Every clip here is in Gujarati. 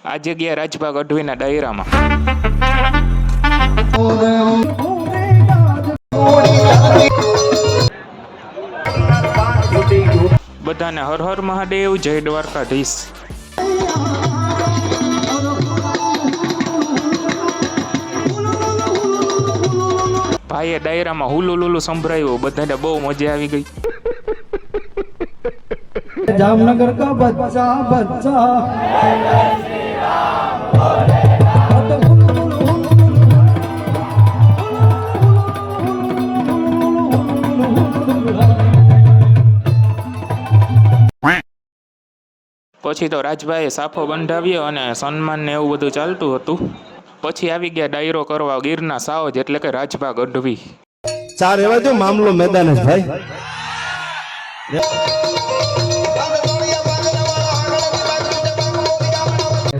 આજે ગયા રાજભા ગઢવીના ડાયરામાં. બધાને હર હર મહાદેવ, જય દ્વારકાધીશ. ભાઈએ ડાયરામાં હુલુ લુલુ સંભળાયું, બધાને બહુ મજા આવી ગઈ. जामनगर का बच्चा बच्चा પછી તો રાજભાઈએ સાફો બંધાવ્યો અને સન્માન ને એવું બધું ચાલતું હતું. પછી આવી ગયા ડાયરો કરવા ગીરના સાવજ એટલે કે રાજભા ગઢવી. चार एवा जो मामलो मैदान है भाई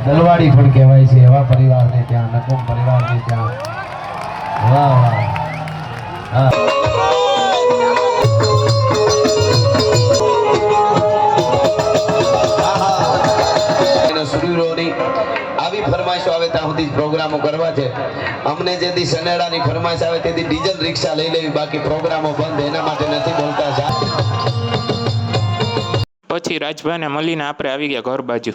દલવાડી પણ કહેવાય છે એવા પરિવારને ત્યાં, નકુમ પરિવારને ત્યાં. વાહ વાહ. હા. આવી ફરમાઈશો આવે ત્યાં સુધી પ્રોગ્રામો કરવા છે. અમને જેથી સનેડાની ફરમાઈશ આવે તેથી ડીઝલ રિક્ષા લઈ લેવી, બાકી પ્રોગ્રામો બંધ, એના માટે નથી બોલતા. પછી રાજભાઈને મળીને આપણે આવી ગયા ઘર બાજુ.